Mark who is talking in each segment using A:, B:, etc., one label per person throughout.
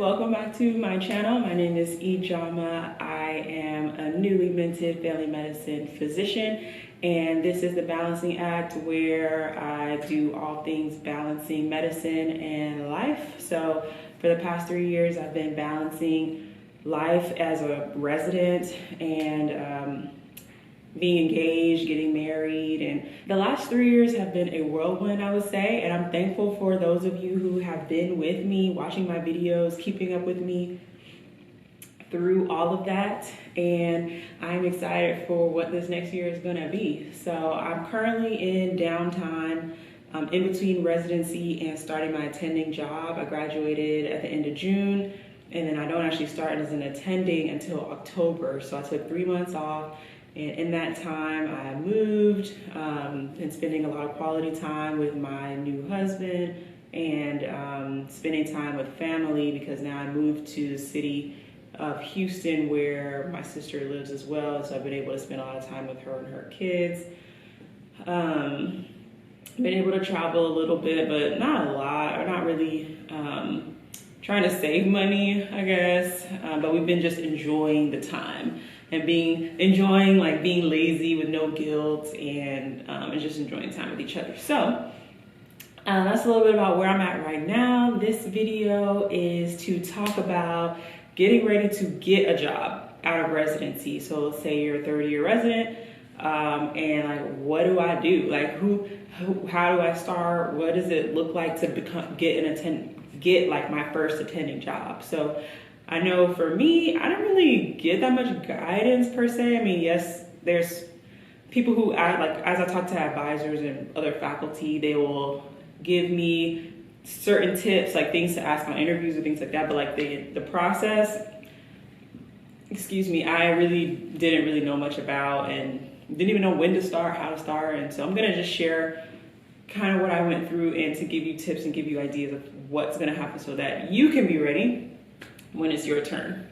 A: welcome back to my channel. My name is Ijama. I am a newly minted family medicine physician, and this is the Balancing Act, where I do all things balancing medicine and life. So for the past 3 years, I've been balancing life as a resident and being engaged, getting married, and the last 3 years have been a whirlwind, I would say, and I'm thankful for those of you who have been with me, watching my videos, keeping up with me through all of that, and I'm excited for what this next year is gonna be. So I'm currently in downtime, in between residency and starting my attending job. I graduated at the end of June, and then I don't actually start as an attending until October, so I took 3 months off. And in that time, I moved and spending a lot of quality time with my new husband and spending time with family, because now I moved to the city of Houston where my sister lives as well. And so I've been able to spend a lot of time with her and her kids. Been able to travel a little bit, but not a lot, or not really. Trying to save money, I guess, but we've been just enjoying the time and enjoying being lazy with no guilt and just enjoying time with each other. So that's a little bit about where I'm at right now. This video is to talk about getting ready to get a job out of residency. So let's say you're a third-year resident, and what do I do? How do I start? What does it look like to get my first attending job? So I know for me, I don't really get that much guidance per se. I mean, yes, there's people who as I talk to advisors and other faculty, they will give me certain tips, like things to ask on interviews and things like that. But the process, I really didn't really know much about, and didn't even know when to start, how to start. And so I'm gonna just share kind of what I went through and to give you tips and give you ideas of what's gonna happen so that you can be ready when it's your turn.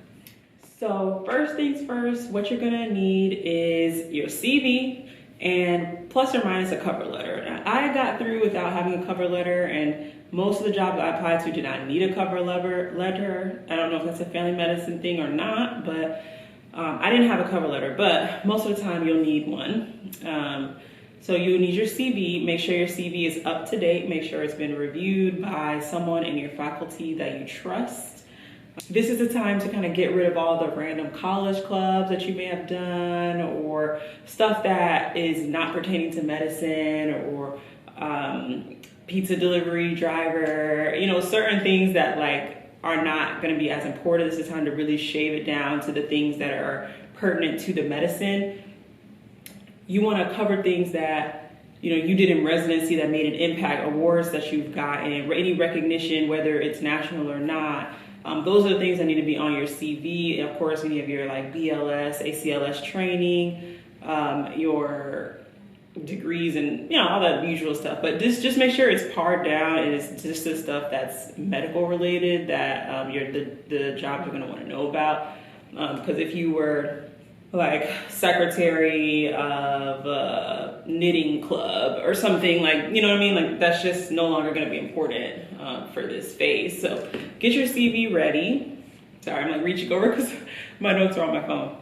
A: So first things first, what you're gonna need is your CV and plus or minus a cover letter. Now, I got through without having a cover letter, and most of the jobs I applied to did not need a cover letter. I don't know if that's a family medicine thing or not, but I didn't have a cover letter, but most of the time you'll need one. So you'll need your CV. Make sure your CV is up to date. Make sure it's been reviewed by someone in your faculty that you trust. This is the time to kind of get rid of all the random college clubs that you may have done, or stuff that is not pertaining to medicine, or pizza delivery driver, certain things that are not going to be as important. This is time to really shave it down to the things that are pertinent to the medicine. You want to cover things that you did in residency that made an impact, awards that you've gotten, any recognition, whether it's national or not. Those are the things that need to be on your CV. And of course, any of your BLS, ACLS training, your degrees, and all that usual stuff. But just make sure it's pared down, and it's just the stuff that's medical related that the jobs are going to want to know about. Because if you were secretary of a knitting club or something, that's just no longer going to be important for this phase. So get your CV ready. Sorry, I'm reaching over because my notes are on my phone.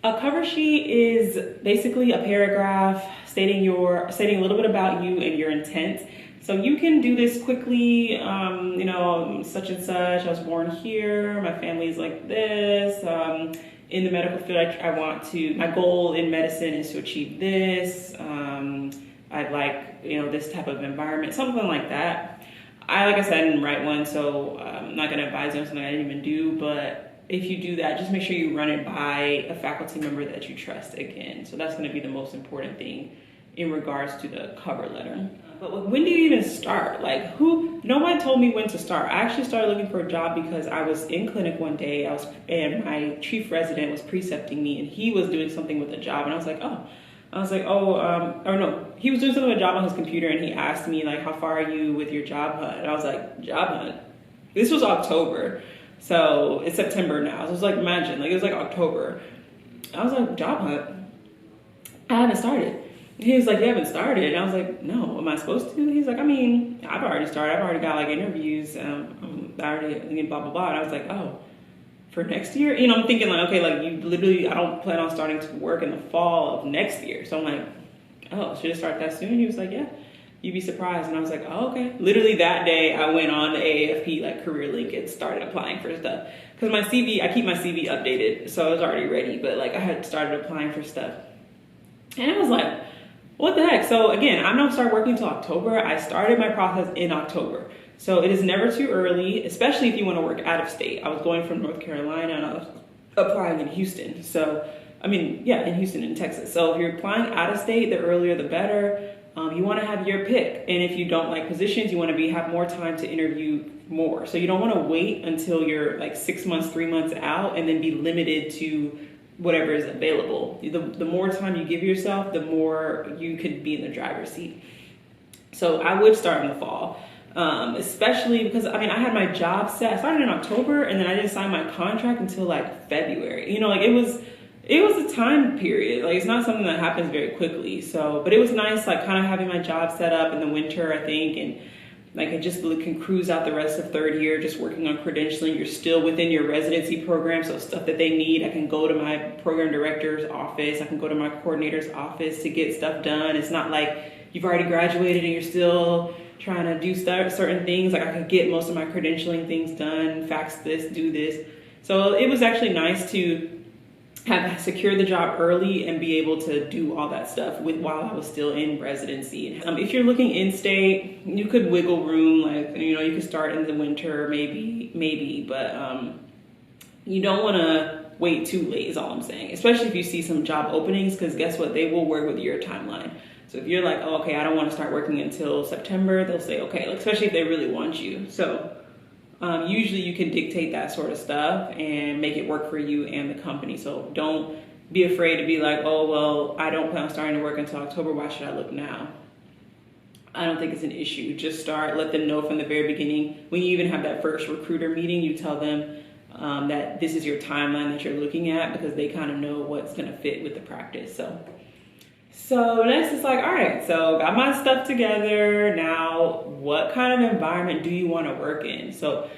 A: A cover sheet is basically a paragraph stating a little bit about you and your intent. So you can do this quickly, such and such, I was born here, my family's like this, in the medical field, my goal in medicine is to achieve this, I'd like, this type of environment, something like that. Like I said, I didn't write one, so I'm not gonna advise you on something I didn't even do, but if you do that, just make sure you run it by a faculty member that you trust again. So that's gonna be the most important thing in regards to the cover letter. But when do you even start? No one told me when to start. I actually started looking for a job because I was in clinic one day, and my chief resident was precepting me, and he was doing something with a job, and I was like, he was doing something with a job on his computer, and he asked me how far are you with your job hunt? And I was like, job hunt? This was October, so it's September now. So it's imagine, it was October. I was like, job hunt? I haven't started. He was like, you haven't started. And I was like, no, am I supposed to? He's like, I mean, I've already started. I've already got like interviews. I already, blah, blah, blah. And I was like, oh, for next year? You know, I'm thinking like, okay, like you literally, I don't plan on starting to work in the fall of next year. So I'm like, oh, should I start that soon? He was like, yeah, you'd be surprised. And I was like, oh, okay. Literally that day I went on the AAFP like career link and started applying for stuff. Because my CV, I keep my CV updated. So I was already ready, but like I had started applying for stuff. And I was like, what the heck? So again, I'm not start working until October. I started my process in October. So it is never too early, especially if you want to work out of state. I was going from North Carolina and I was applying in Houston. So, I mean, yeah, in Houston in Texas. So if you're applying out of state, the earlier the better. You want to have your pick. And if you don't like positions, you want to have more time to interview more. So you don't want to wait until you're like 6 months, 3 months out and then be limited to whatever is available. The more time you give yourself, the more you could be in the driver's seat. So I would start in the fall, especially because, I mean, I had my job set. I started in October and then I didn't sign my contract until like February. You know, like it was a time period. Like it's not something that happens very quickly. So, but it was nice, like kind of having my job set up in the winter, I think, and like I just can cruise out the rest of third year, just working on credentialing. You're still within your residency program, so stuff that they need, I can go to my program director's office, I can go to my coordinator's office to get stuff done. It's not like you've already graduated and you're still trying to do certain things. Like I could get most of my credentialing things done, fax this, do this. So it was actually nice to have secured the job early and be able to do all that stuff while I was still in residency. If you're looking in-state, you could wiggle room, like, you know, you could start in the winter, maybe, but you don't want to wait too late is all I'm saying, especially if you see some job openings, because guess what, they will work with your timeline. So if you're like, oh, okay, I don't want to start working until September, they'll say, okay, like, especially if they really want you. So usually you can dictate that sort of stuff and make it work for you and the company. So don't be afraid to be like, oh, well, I don't plan on starting to work until October. Why should I look now? I don't think it's an issue. Just start, let them know from the very beginning. When you even have that first recruiter meeting, you tell them that this is your timeline that you're looking at, because they kind of know what's going to fit with the practice. So next it's like, all right, so got my stuff together. Now, what kind of environment do you want to work in? So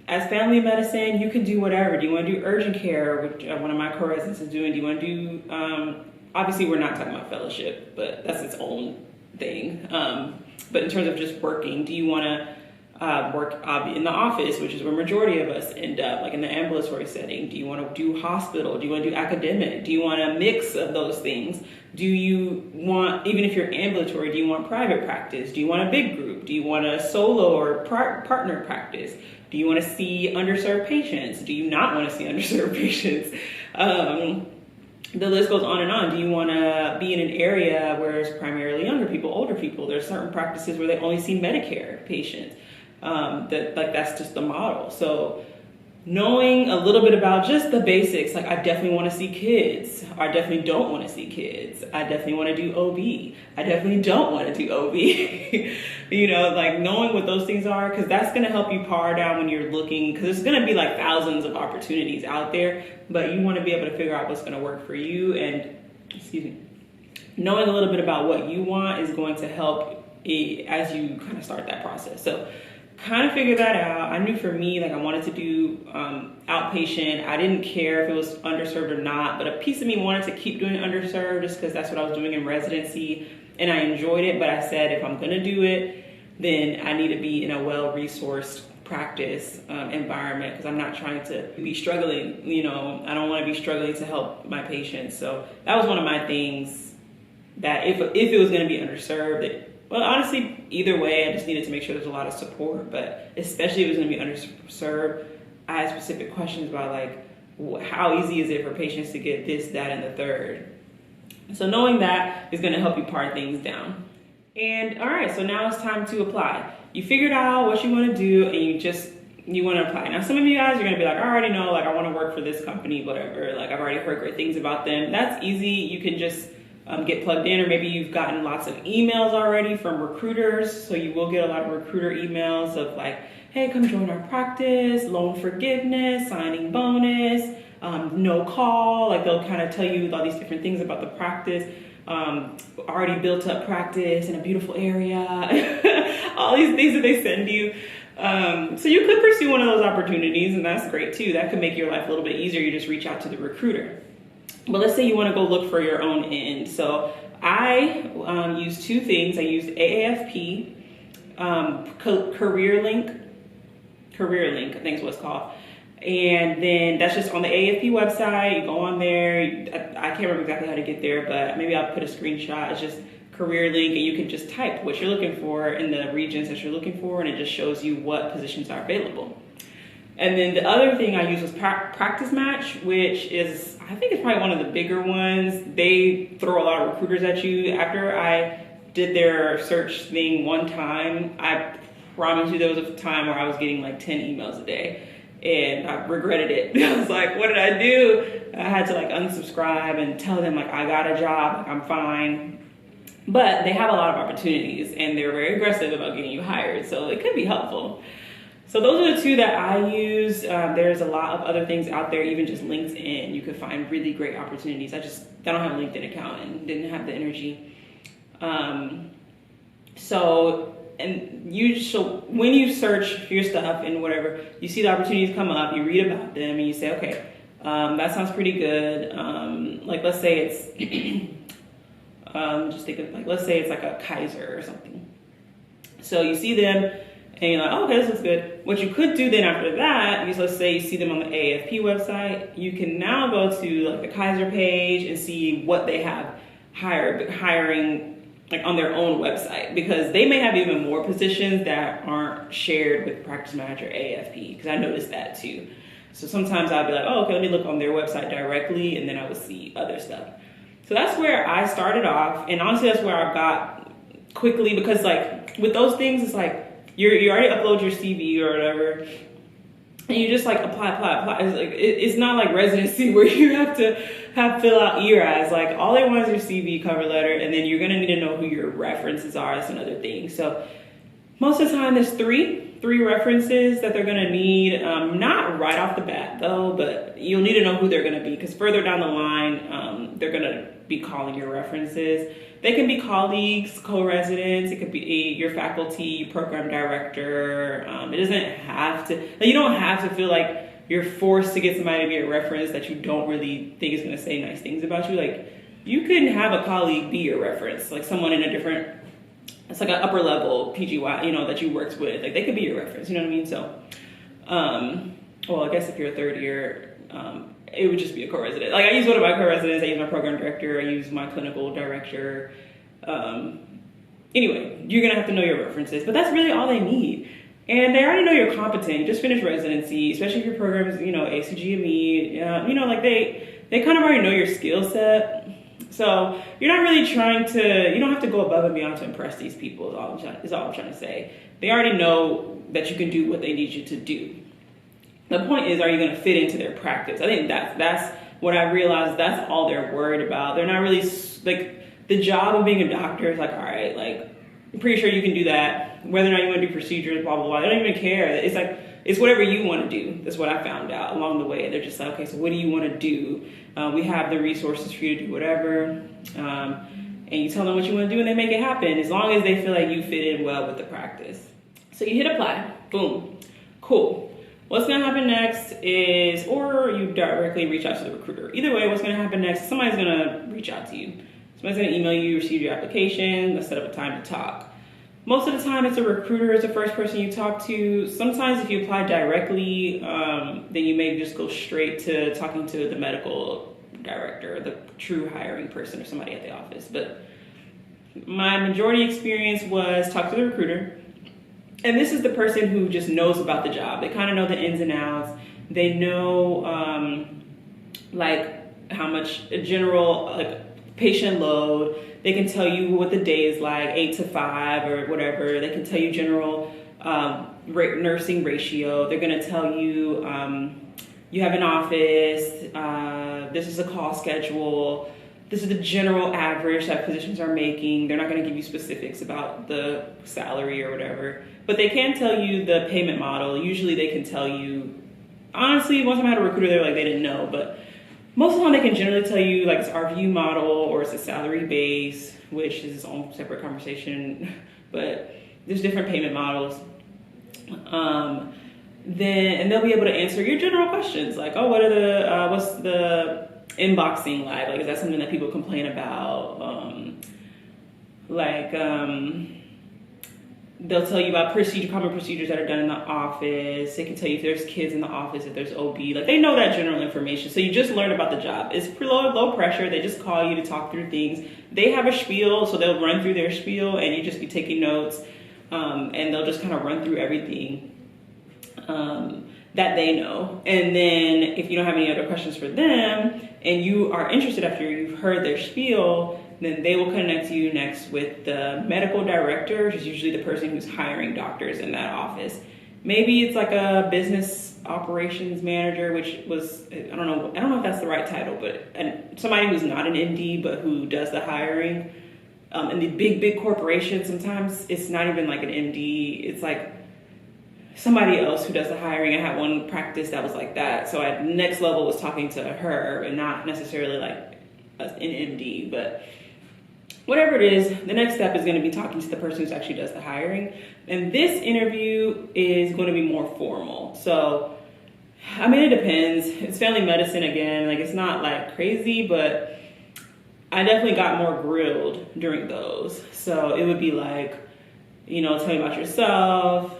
A: as family medicine, you can do whatever. Do you want to do urgent care, which one of my co-residents is doing? Do you want to do, obviously we're not talking about fellowship, but that's its own thing. But in terms of just working, do you want to work in the office, which is where majority of us end up, like in the ambulatory setting? Do you want to do hospital? Do you want to do academic? Do you want a mix of those things? Do you want, even if you're ambulatory, do you want private practice? Do you want a big group? Do you want a solo or partner practice? Do you want to see underserved patients? Do you not want to see underserved patients? The list goes on and on. Do you want to be in an area where it's primarily younger people, older people? There's certain practices where they only see Medicare patients. That's just the model. So knowing a little bit about just the basics, like I definitely want to see kids. I definitely don't want to see kids. I definitely want to do OB. I definitely don't want to do OB. You know, like knowing what those things are, because that's going to help you par down when you're looking, because there's going to be like thousands of opportunities out there, but you want to be able to figure out what's going to work for you. And knowing a little bit about what you want is going to help as you kind of start that process. So kind of figure that out. I knew for me, like I wanted to do outpatient. I didn't care if it was underserved or not, but a piece of me wanted to keep doing underserved just because that's what I was doing in residency and I enjoyed it. But I said, if I'm gonna do it, then I need to be in a well-resourced practice environment, because I'm not trying to be struggling. You know, I don't want to be struggling to help my patients. So that was one of my things, that if it was going to be underserved, well, honestly, either way, I just needed to make sure there's a lot of support. But especially if it was going to be underserved, I had specific questions about like, how easy is it for patients to get this, that, and the third? So knowing that is going to help you part things down. And all right, so now it's time to apply. You figured out what you want to do and you want to apply. Now, some of you guys are going to be like, I already know, like I want to work for this company, whatever. Like I've already heard great things about them. That's easy. You can just get plugged in, or maybe you've gotten lots of emails already from recruiters. So you will get a lot of recruiter emails of like, hey, come join our practice, loan forgiveness, signing bonus, no call. Like they'll kind of tell you all these different things about the practice. already built up practice in a beautiful area, all these things that they send you. So you could pursue one of those opportunities, and that's great too. That could make your life a little bit easier. You just reach out to the recruiter. But let's say you want to go look for your own end. So I use two things. I used AAFP, CareerLink, I think is what it's called. And then that's just on the AFP website. You go on there. I can't remember exactly how to get there, but maybe I'll put a screenshot. It's just CareerLink, and you can just type what you're looking for in the regions that you're looking for, and it just shows you what positions are available. And then the other thing I used was Practice Match, which is, I think it's probably one of the bigger ones. They throw a lot of recruiters at you. After I did their search thing one time, I promise you there was a time where I was getting like 10 emails a day. And I regretted it. I was like, what did I do? I had to like unsubscribe and tell them like I got a job, like I'm fine. But they have a lot of opportunities and they're very aggressive about getting you hired. So it could be helpful. So those are the two that I use. There's a lot of other things out there, even just LinkedIn. You could find really great opportunities. I don't have a LinkedIn account and didn't have the energy. So when you search for your stuff and whatever, you see the opportunities come up, you read about them, and you say, okay, that sounds pretty good. Like let's say it's, just think of like, let's say it's like a Kaiser or something. So you see them and you're like, oh, okay, this looks good. What you could do then after that is, let's say you see them on the AFP website, you can now go to like the Kaiser page and see what they have hiring like on their own website, because they may have even more positions that aren't shared with Practice Match or AFP, because I noticed that too. So sometimes I'll be like, oh, okay, let me look on their website directly, and then I would see other stuff. So that's where I started off, and honestly, that's where I got quickly, because like with those things, it's like you already upload your CV or whatever, and you just like apply. It's like it's not like residency where you have to fill out ERAS. Like all they want is your CV, cover letter, and then you're gonna need to know who your references are. That's another thing. So most of the time there's three references that they're gonna need. Not right off the bat though, but you'll need to know who they're gonna be, because further down the line, they're gonna be calling your references. They can be colleagues, co-residents, it could be your faculty, program director. It doesn't have to, you don't have to feel like you're forced to get somebody to be a reference that you don't really think is gonna say nice things about you. Like you can have a colleague be your reference, like someone in a different, it's like an upper level PGY, that you worked with. Like they could be your reference, you know what I mean? So, well, I guess if you're a third year, it would just be a co-resident. Like I use one of my co-residents, I use my program director, I use my clinical director. Anyway, you're gonna have to know your references, but that's really all they need. And they already know you're competent. You just finished residency, especially if your program is, ACGME, like they kind of already know your skill set. So you're not really you don't have to go above and beyond to impress these people is all I'm trying to say. They already know that you can do what they need you to do. The point is, are you going to fit into their practice? I think that's what I realized. That's all they're worried about. They're not really like the job of being a doctor is like, all right, like I'm pretty sure you can do that. Whether or not you want to do procedures, blah blah blah. They don't even care. It's like it's whatever you want to do. That's what I found out along the way. They're just like, okay, so what do you want to do? We have the resources for you to do whatever. And you tell them what you want to do, and they make it happen as long as they feel like you fit in well with the practice. So you hit apply. Boom. Cool. What's gonna happen next is, or you directly reach out to the recruiter. Either way, what's gonna happen next, somebody's gonna reach out to you. Somebody's gonna email you, receive your application, let's set up a time to talk. Most of the time it's a recruiter is the first person you talk to. Sometimes if you apply directly, then you may just go straight to talking to the medical director, the true hiring person, or somebody at the office. But my majority experience was talk to the recruiter. And this is the person who just knows about the job. They kind of know the ins and outs. They know like how much a general like patient load. They can tell you what the day is like, 8 to 5 or whatever. They can tell you general nursing ratio. They're gonna tell you you have an office, this is a call schedule, this is the general average that physicians are making. They're not gonna give you specifics about the salary or whatever, but they can tell you the payment model. Usually they can tell you, honestly, once I had a recruiter, they're like, they didn't know, but most of the time they can generally tell you like it's RVU model or it's a salary base, which is its own separate conversation, but there's different payment models. And they'll be able to answer your general questions like, oh, what's the inboxing like is that something that people complain about? They'll tell you about common procedures that are done in the office. They can tell you if there's kids in the office, if there's OB. Like, they know that general information. So you just learn about the job. It's low pressure. They just call you to talk through things. They have a spiel, so they'll run through their spiel, and you just be taking notes. And they'll just kind of run through everything that they know. And then if you don't have any other questions for them, and you are interested after you've heard their spiel, then they will connect you next with the medical director, which is usually the person who's hiring doctors in that office. Maybe it's like a business operations manager, which was, I don't know if that's the right title, but somebody who's not an MD, but who does the hiring. In the big corporations, sometimes it's not even like an MD, it's like somebody else who does the hiring. I had one practice that was like that. So at next level was talking to her and not necessarily like an MD, but whatever it is, the next step is going to be talking to the person who actually does the hiring. And this interview is going to be more formal. So, I mean, it depends. It's family medicine again. Like, it's not like crazy, but I definitely got more grilled during those. So it would be like, tell me about yourself,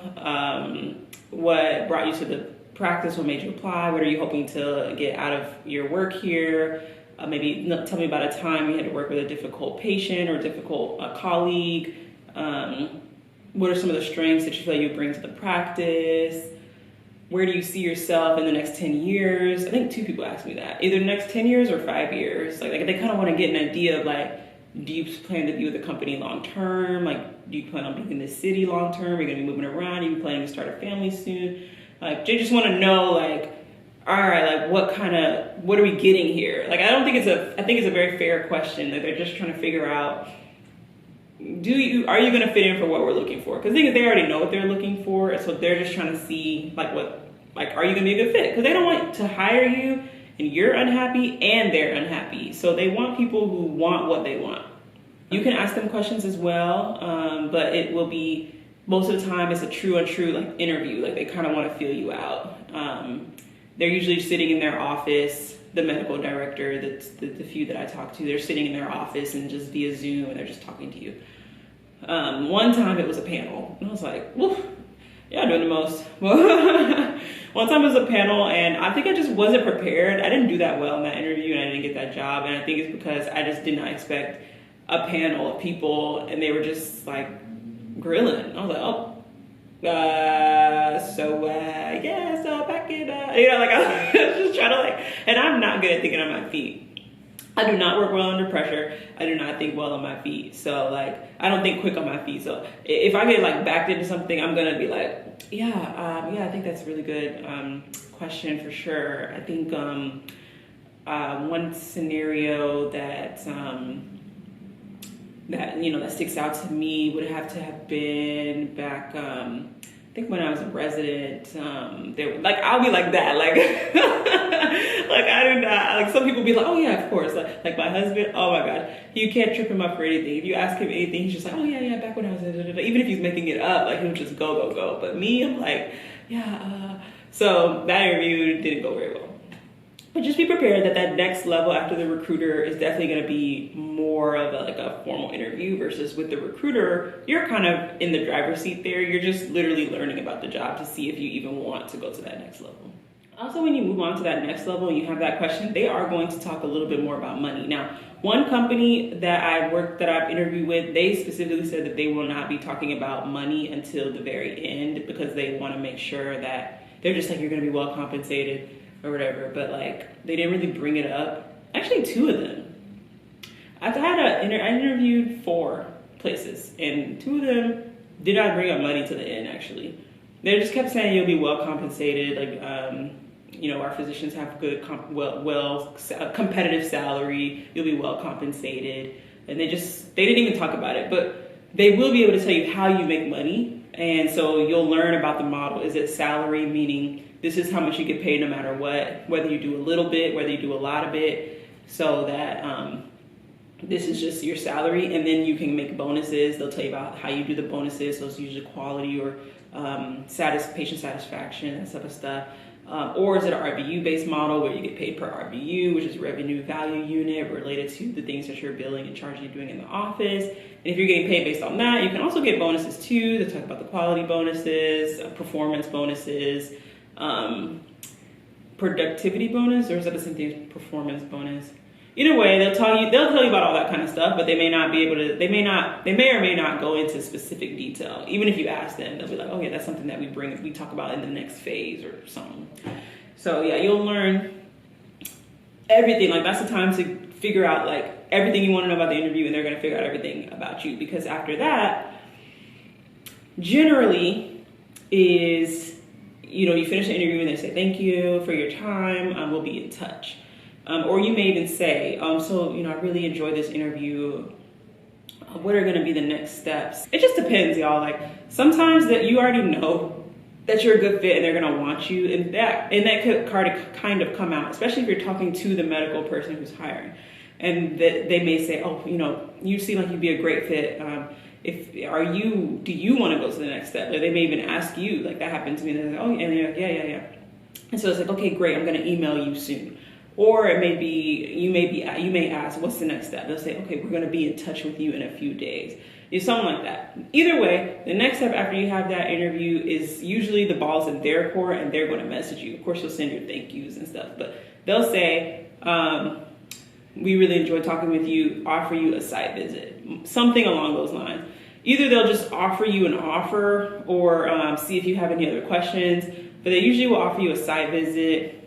A: what brought you to the practice, what made you apply, what are you hoping to get out of your work here, maybe tell me about a time you had to work with a difficult patient or a difficult colleague, what are some of the strengths that you feel you bring to the practice, where do you see yourself in the next 10 years? I think 2 people asked me that, either the next 10 years or 5 years. Like they kind of want to get an idea of like, do you plan to be with the company long term? Like, do you plan on being in this city long term? Are you going to be moving around? Are you planning to start a family soon? Like, they just want to know, like, all right, like, what are we getting here? Like, I think it's a very fair question. Like, they're just trying to figure out, are you going to fit in for what we're looking for? Because they already know what they're looking for. And so they're just trying to see, are you going to be a good fit? Because they don't want to hire you and you're unhappy and they're unhappy. So they want people who want what they want. You can ask them questions as well, but it will be, most of the time, it's a true like interview. Like, they kind of want to feel you out. They're usually sitting in their office, the medical director, the few that I talk to, they're sitting in their office and just via Zoom and they're just talking to you. One time it was a panel and I was like, woof, yeah, doing the most. One time it was a panel and I think I just wasn't prepared. I didn't do that well in that interview and I didn't get that job. And I think it's because I just did not expect a panel of people and they were just like grilling. I was like, so back it up. I was just trying to and I'm not good at thinking on my feet. I do not work well under pressure. I do not think well on my feet. So I don't think quick on my feet. So if I get backed into something, I'm going to be like, I think that's a really good question for sure. I think one scenario that sticks out to me would have to have been back, I think when I was a resident, I'll be like that, I do not, some people be like, oh yeah, of course, like my husband, oh my God, you can't trip him up for anything. If you ask him anything, he's just like, oh yeah, back when I was, even if he's making it up, he'll just go. But me, I'm like, so that interview didn't go very well. But just be prepared that next level after the recruiter is definitely going to be more of a formal interview versus with the recruiter, you're kind of in the driver's seat there. You're just literally learning about the job to see if you even want to go to that next level. Also, when you move on to that next level and you have that question, they are going to talk a little bit more about money. Now, one company that I've interviewed with, they specifically said that they will not be talking about money until the very end because they want to make sure that they're just you're going to be well compensated or whatever, but they didn't really bring it up. Actually, 2 of them. I interviewed 4 places, and 2 of them did not bring up money to the end. Actually, they just kept saying you'll be well compensated. Our physicians have good, competitive salary. You'll be well compensated, and they didn't even talk about it. But They will be able to tell you how you make money. And so you'll learn about the model. Is it salary, meaning this is how much you get paid no matter what, whether you do a little bit, whether you do a lot of it, so that this is just your salary. And then you can make bonuses. They'll tell you about how you do the bonuses. So it's usually quality or patient satisfaction, that type of stuff. Or is it an RVU-based model where you get paid per RVU, which is revenue value unit, related to the things that you're billing and charging and doing in the office. And if you're getting paid based on that, you can also get bonuses too. They talk about the quality bonuses, performance bonuses, productivity bonus, or is that the same thing as performance bonus? Either way, they'll tell you about all that kind of stuff, but they may not be able to, they may or may not go into specific detail. Even if you ask them, they'll be like, oh yeah, that's something that we talk about in the next phase or something. So yeah, you'll learn everything. Like that's the time to figure out like everything you want to know about the interview, and they're going to figure out everything about you, because after that, generally is, you finish the interview and they say, thank you for your time. We'll be in touch. Or you may even say, I really enjoyed this interview. What are going to be the next steps? It just depends, y'all. Like sometimes that you already know that you're a good fit and they're going to want you, and that could kind of come out, especially if you're talking to the medical person who's hiring, and that they may say, you seem like you'd be a great fit. Do you want to go to the next step? Or they may even ask you, like that happened to me. They're like, oh, and you're like, yeah. And so it's like, okay, great. I'm going to email you soon. Or it may be, you may ask, what's the next step? They'll say, okay, we're going to be in touch with you in a few days. Something like that. Either way, the next step after you have that interview is usually the ball's in their court, and they're going to message you. Of course, you'll send your thank yous and stuff, but they'll say, we really enjoyed talking with you, offer you a site visit. Something along those lines. Either they'll just offer you an offer or see if you have any other questions, but they usually will offer you a site visit,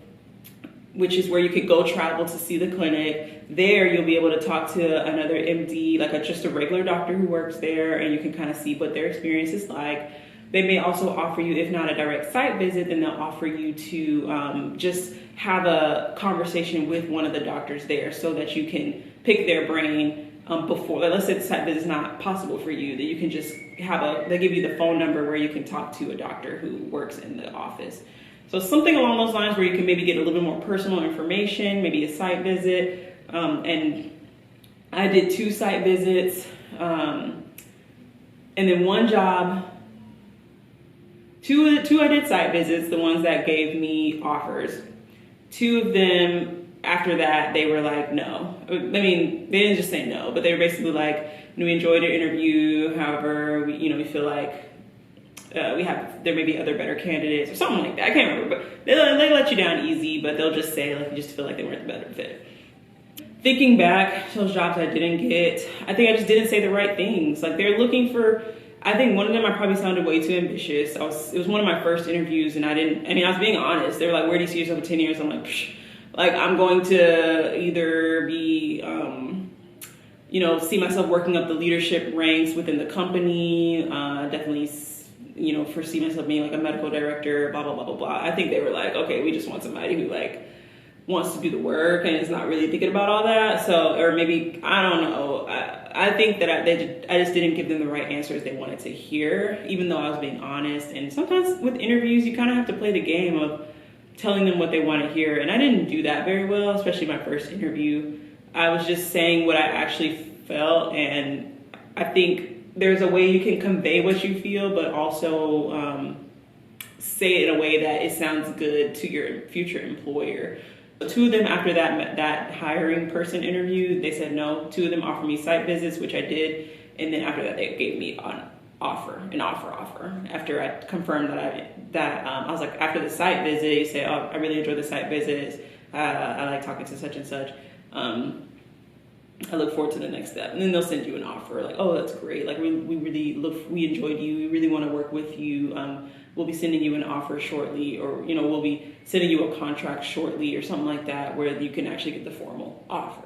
A: which is where you could go travel to see the clinic. There, you'll be able to talk to another MD, like just a regular doctor who works there, and you can kind of see what their experience is like. They may also offer you, if not a direct site visit, then they'll offer you to just have a conversation with one of the doctors there so that you can pick their brain before. Like, let's say the site visit is not possible for you, that you can just they give you the phone number where you can talk to a doctor who works in the office. So something along those lines where you can maybe get a little bit more personal information, maybe a site visit. And I did 2 site visits. And then one job, two I did site visits, the ones that gave me offers. 2 of them, after that, they were like, no. I mean, they didn't just say no, but they were basically like, we enjoyed your interview. However, we feel like there may be other better candidates or something like that. I can't remember, but they let you down easy, but they'll just say like, you just feel like they weren't the better fit. Thinking back to those jobs I didn't get, I think I just didn't say the right things. Like they're looking for, I think one of them I probably sounded way too ambitious. It was one of my first interviews, and I was being honest. They were like, where do you see yourself in 10 years? I'm like, psh. Like I'm going to either be, see myself working up the leadership ranks within the company, definitely foresee myself being like a medical director, blah, blah, blah, blah, blah. I think they were like, okay, we just want somebody who like wants to do the work and is not really thinking about all that. So, or maybe, I don't know. I think that I just didn't give them the right answers they wanted to hear, even though I was being honest. And sometimes with interviews, you kind of have to play the game of telling them what they want to hear. And I didn't do that very well, especially my first interview. I was just saying what I actually felt, and I think there's a way you can convey what you feel, but also say it in a way that it sounds good to your future employer. 2 of them, after that hiring person interview, they said no. 2 of them offered me site visits, which I did, and then after that, they gave me an offer. After I confirmed that I was like, after the site visit, you say, oh, I really enjoyed the site visits. I like talking to such and such. I look forward to the next step. And then they'll send you an offer like, oh, that's great. Like we enjoyed you. We really want to work with you. We'll be sending you an offer shortly, or, we'll be sending you a contract shortly or something like that, where you can actually get the formal offer.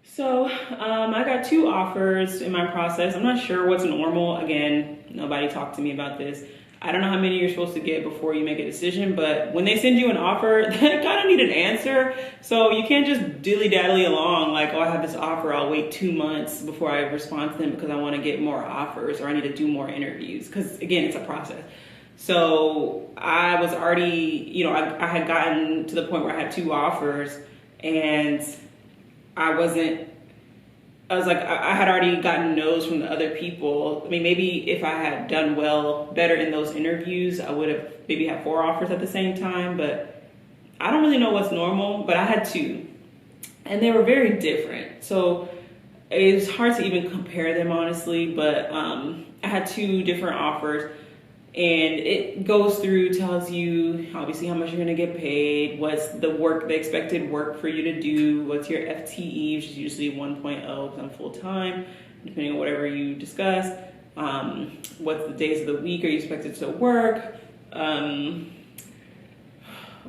A: So I got 2 offers in my process. I'm not sure what's normal. Again, nobody talked to me about this. I don't know how many you're supposed to get before you make a decision, but when they send you an offer, they kind of need an answer. So you can't just dilly-dally along like, oh, I have this offer, I'll wait 2 months before I respond to them because I want to get more offers or I need to do more interviews. Because again, it's a process. So I was already, I had gotten to the point where I had 2 offers, and I was like, I had already gotten no's from the other people. I mean, maybe if I had done better in those interviews, I would have maybe had 4 offers at the same time, but I don't really know what's normal, but I had 2, and they were very different. So it's hard to even compare them, honestly, but I had 2 different offers, and it goes through, tells you obviously how much you're gonna get paid, what's the expected work for you to do, what's your FTE, which is usually 1.0 because I'm full time, depending on whatever you discuss. What's the days of the week are you expected to work?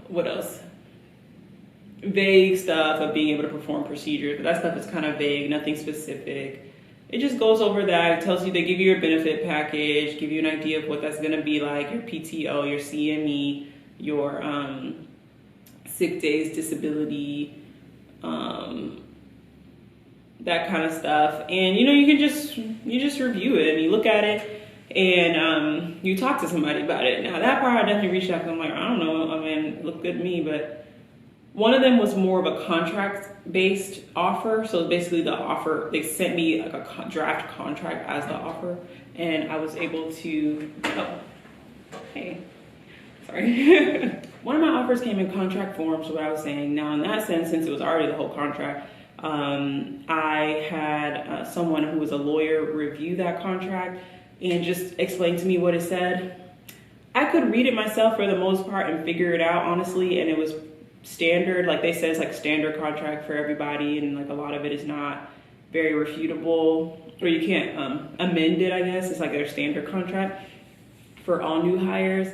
A: What else? Vague stuff of being able to perform procedures, but that stuff is kind of vague, nothing specific. It just goes over that. It tells you, they give you your benefit package, give you an idea of what that's going to be like, your PTO, your CME, your sick days, disability, that kind of stuff. And you just review it and you look at it, and you talk to somebody about it. Now that part I definitely reached out, because I'm like, I don't know, I mean, it looked good to me, but one of them was more of a contract-based offer. So basically the offer, they sent me like a draft contract as the offer, and I was able to, sorry. One of my offers came in contract form, so what I was saying. Now in that sense, since it was already the whole contract, I had someone who was a lawyer review that contract and just explain to me what it said. I could read it myself for the most part and figure it out, honestly, and it was standard. Like they said, it's like standard contract for everybody, and like a lot of it is not very refutable, or you can't amend it, I guess. It's like their standard contract for all new hires.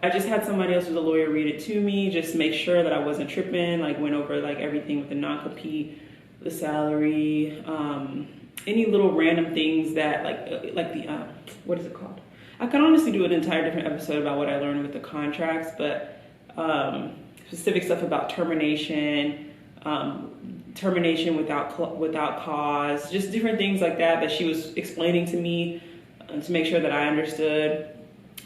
A: I just had somebody else who's a lawyer read it to me, just make sure that I wasn't tripping, like went over like everything with the non-compete, the salary, any little random things that like the, what is it called? I could honestly do an entire different episode about what I learned with the contracts, but specific stuff about termination, termination without cause, just different things like that she was explaining to me to make sure that I understood.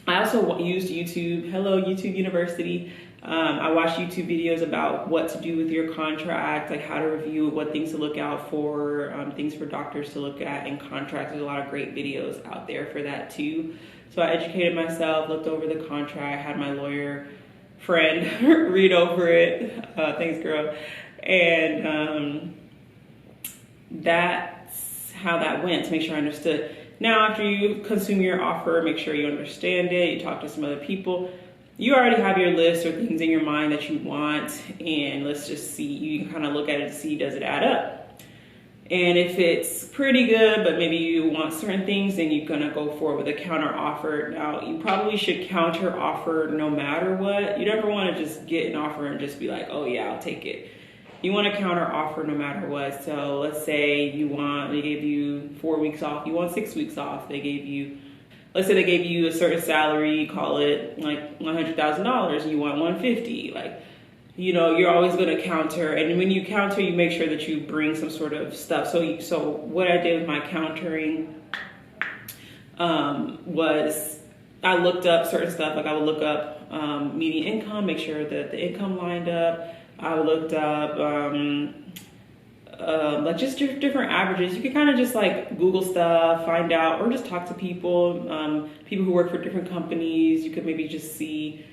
A: I also used YouTube. Hello, YouTube University. I watched YouTube videos about what to do with your contract, like how to review it, what things to look out for, things for doctors to look at in contracts. There's a lot of great videos out there for that too. So I educated myself, looked over the contract, had my lawyer friend read over it. Thanks, girl. And that's how that went, to make sure I understood. Now, after you consume your offer, make sure you understand it, you talk to some other people. You already have your list or things in your mind that you want, and let's just see, you can kind of look at it to see, does it add up? And if it's pretty good, but maybe you want certain things, then you're gonna go forward with a counter offer. Now, you probably should counter offer no matter what. You never wanna just get an offer and just be like, oh yeah, I'll take it. You want to counter offer no matter what. So let's say they gave you 4 weeks off, you want 6 weeks off. Let's say they gave you a certain salary, call it like $100,000, and you want 150. Like, you're always going to counter. And when you counter, you make sure that you bring some sort of stuff. So what I did with my countering was I looked up certain stuff. Like I would look up median income, make sure that the income lined up. I looked up like just different averages. You can kind of just like Google stuff, find out, or just talk to people, people who work for different companies. You could maybe just see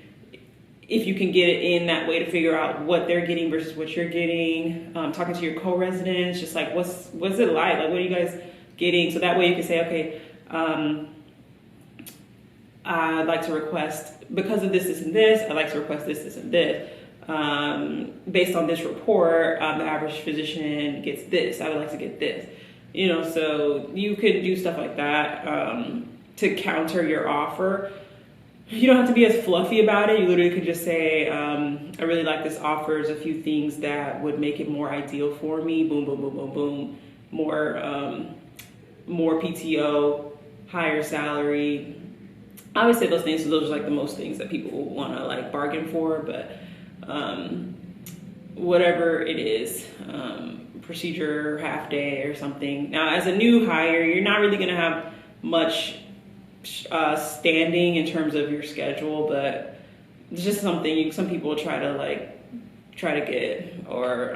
A: if you can get it in that way to figure out what they're getting versus what you're getting. Talking to your co-residents, just like what's it like? Like what are you guys getting? So that way you can say, okay, I'd like to request, because of this, this, and this, I'd like to request this, this, and this. Based on this report, the average physician gets this. I would like to get this. So you could do stuff like that to counter your offer. You don't have to be as fluffy about it. You literally could just say, I really like this offer. There's a few things that would make it more ideal for me. Boom, boom, boom, boom, boom. More PTO, higher salary, I always say those things because those are like the most things that people want to like bargain for, but whatever it is, procedure, half day or something. Now, as a new hire, you're not really going to have much standing in terms of your schedule, but it's just something some people try to get, or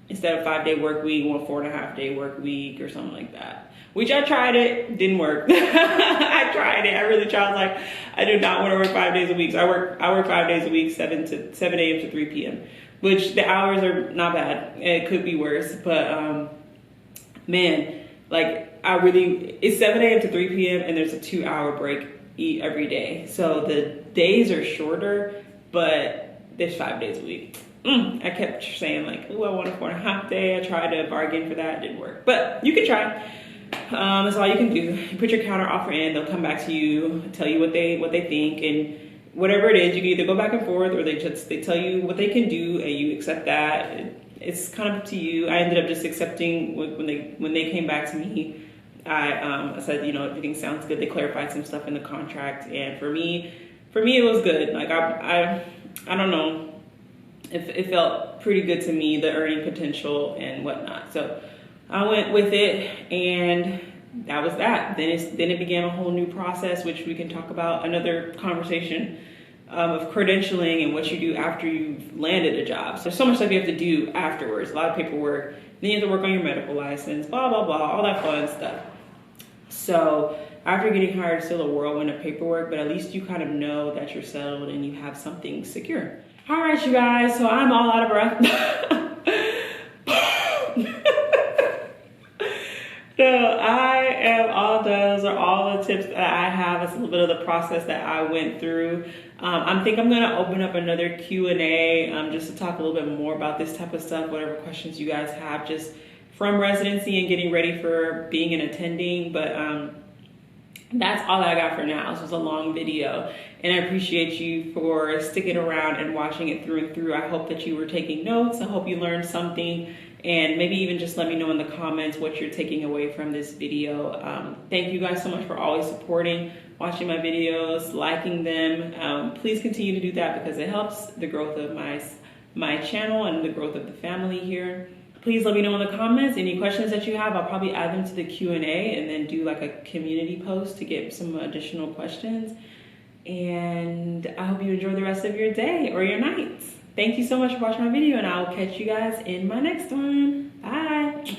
A: instead of 5-day work week, 4.5-day work week or something like that. Which I tried it, didn't work. I tried it, I really tried. I was like, I do not want to work 5 days a week. So I work 5 days a week, 7 a.m. to 3 p.m. Which the hours are not bad. It could be worse, but man, like it's 7 a.m. to 3 p.m. and there's a 2-hour break every day. So the days are shorter, but there's 5 days a week. I kept saying like, oh, I want a 4.5 day. I tried to bargain for that, it didn't work. But you can try. That's all you can do. You put your counter offer in, they'll come back to you, tell you what they think, and whatever it is, you can either go back and forth, or they tell you what they can do and you accept that. It's kind of up to you. I ended up just accepting when they came back to me. I said, you know, everything sounds good. They clarified some stuff in the contract, and for me it was good. Like I don't know. It felt pretty good to me, the earning potential and whatnot. So I went with it, and that was that. Then it began a whole new process, which we can talk about another conversation, of credentialing and what you do after you've landed a job. So there's so much stuff you have to do afterwards, a lot of paperwork. Then you have to work on your medical license, blah, blah, blah, all that fun stuff. So after getting hired, it's still a whirlwind of paperwork, but at least you kind of know that you're settled and you have something secure. All right, you guys, so I'm all out of breath. So I am all done. Those are all the tips that I have. It's a little bit of the process that I went through. I think I'm gonna open up another Q&A just to talk a little bit more about this type of stuff, whatever questions you guys have, just from residency and getting ready for being an attending. But that's all I got for now. This was a long video, and I appreciate you for sticking around and watching it through and through. I hope that you were taking notes. I hope you learned something, and maybe even just let me know in the comments what you're taking away from this video. Thank you guys so much for always supporting, watching my videos, liking them. Please continue to do that because it helps the growth of my channel and the growth of the family here. Please let me know in the comments any questions that you have. I'll probably add them to the Q&A and then do like a community post to get some additional questions. And I hope you enjoy the rest of your day or your nights. Thank you so much for watching my video, and I'll catch you guys in my next one. Bye.